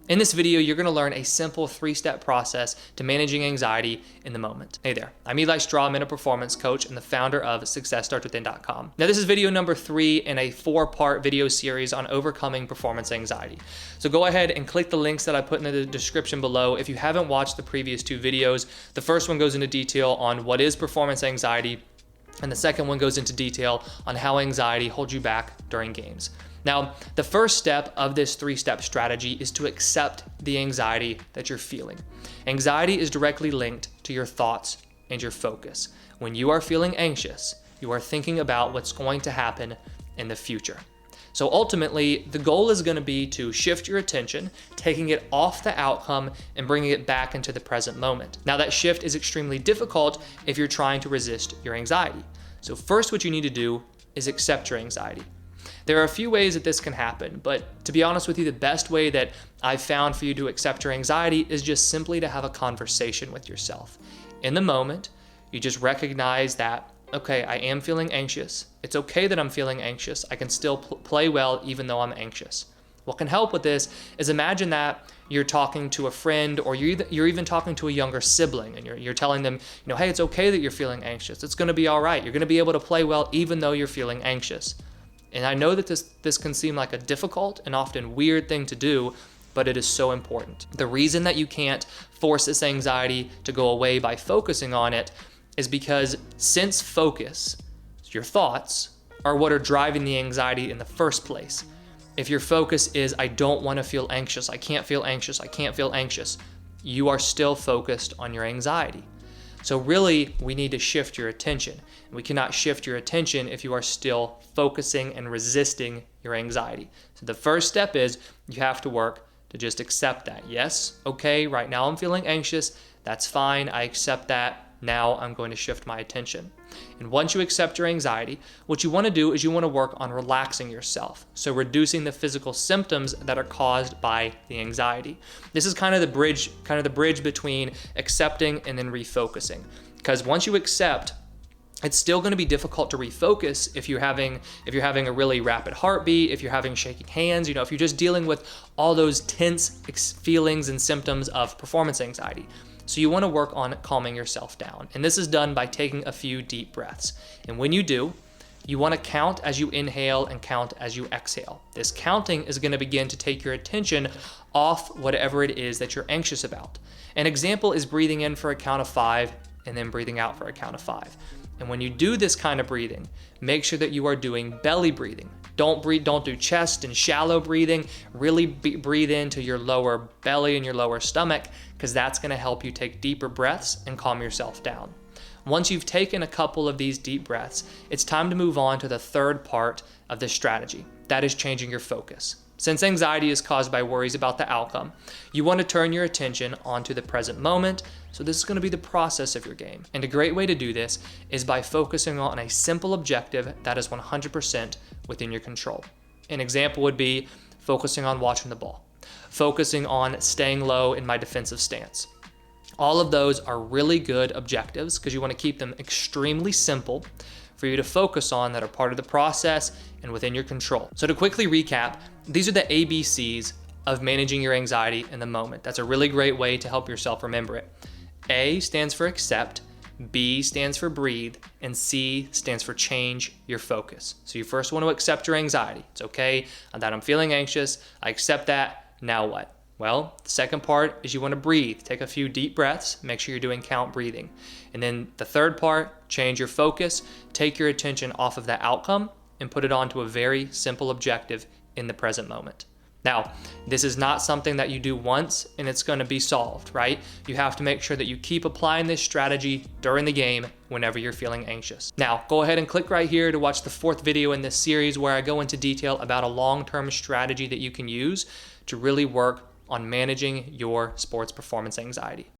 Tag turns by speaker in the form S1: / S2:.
S1: In this video, you're going to learn a simple 3-step process to managing anxiety in the moment. Hey there, I'm Eli Straw, I'm a performance coach and the founder of SuccessStartsWithin.com. Now, this is video number 3 in a 4-part video series on overcoming performance anxiety. So go ahead and click the links that I put in the description below. If you haven't watched the previous 2 videos, the first one goes into detail on what is performance anxiety, and the second one goes into detail on how anxiety holds you back during games. Now, the first step of this 3-step strategy is to accept the anxiety that you're feeling. Anxiety is directly linked to your thoughts and your focus. When you are feeling anxious, you are thinking about what's going to happen in the future. So ultimately, the goal is going to be to shift your attention, taking it off the outcome and bringing it back into the present moment. Now, that shift is extremely difficult if you're trying to resist your anxiety. So first, what you need to do is accept your anxiety. There are a few ways that this can happen, but to be honest with you, the best way that I've found for you to accept your anxiety is just simply to have a conversation with yourself. In the moment, you just recognize that, okay, I am feeling anxious. It's okay that I'm feeling anxious. I can still play well even though I'm anxious. What can help with this is imagine that you're talking to a friend, or you're even talking to a younger sibling, and you're telling them, hey, it's okay that you're feeling anxious. It's going to be all right. You're going to be able to play well even though you're feeling anxious. And I know that this can seem like a difficult and often weird thing to do, but it is so important. The reason that you can't force this anxiety to go away by focusing on it is because since focus, your thoughts, are what are driving the anxiety in the first place. If your focus is, I don't want to feel anxious, I can't feel anxious, I can't feel anxious, you are still focused on your anxiety. So really, we need to shift your attention. We cannot shift your attention if you are still focusing and resisting your anxiety. So the first step is you have to work to just accept that. Yes, okay, right now I'm feeling anxious. That's fine. I accept that. Now I'm going to shift my attention. And once you accept your anxiety, what you want to do is you want to work on relaxing yourself. So reducing the physical symptoms that are caused by the anxiety. This is kind of the bridge between accepting and then refocusing. Because once you accept, it's still going to be difficult to refocus if you're having a really rapid heartbeat, if you're having shaking hands, if you're just dealing with all those tense feelings and symptoms of performance anxiety. So you want to work on calming yourself down. And this is done by taking a few deep breaths. And when you do, you want to count as you inhale and count as you exhale. This counting is going to begin to take your attention off whatever it is that you're anxious about. An example is breathing in for a count of 5 and then breathing out for a count of 5. And when you do this kind of breathing, make sure that you are doing belly breathing. Don't do chest and shallow breathing. Really breathe into your lower belly and your lower stomach, because that's going to help you take deeper breaths and calm yourself down. Once you've taken a couple of these deep breaths, it's time to move on to the third part of this strategy. That is changing your focus. Since anxiety is caused by worries about the outcome, you want to turn your attention onto the present moment. So this is going to be the process of your game. And a great way to do this is by focusing on a simple objective that is 100% within your control. An example would be focusing on watching the ball, focusing on staying low in my defensive stance. All of those are really good objectives because you want to keep them extremely simple for you to focus on that are part of the process and within your control. So to quickly recap, these are the ABCs of managing your anxiety in the moment. That's a really great way to help yourself remember it. A stands for accept, B stands for breathe, and C stands for change your focus. So you first want to accept your anxiety. It's okay that I'm feeling anxious. I accept that. Now what? Well, the second part is you want to breathe. Take a few deep breaths. Make sure you're doing count breathing. And then the third part, change your focus. Take your attention off of that outcome and put it onto a very simple objective in the present moment. Now, this is not something that you do once and it's going to be solved, right? You have to make sure that you keep applying this strategy during the game whenever you're feeling anxious. Now, go ahead and click right here to watch the 4th video in this series where I go into detail about a long-term strategy that you can use to really work on managing your sports performance anxiety.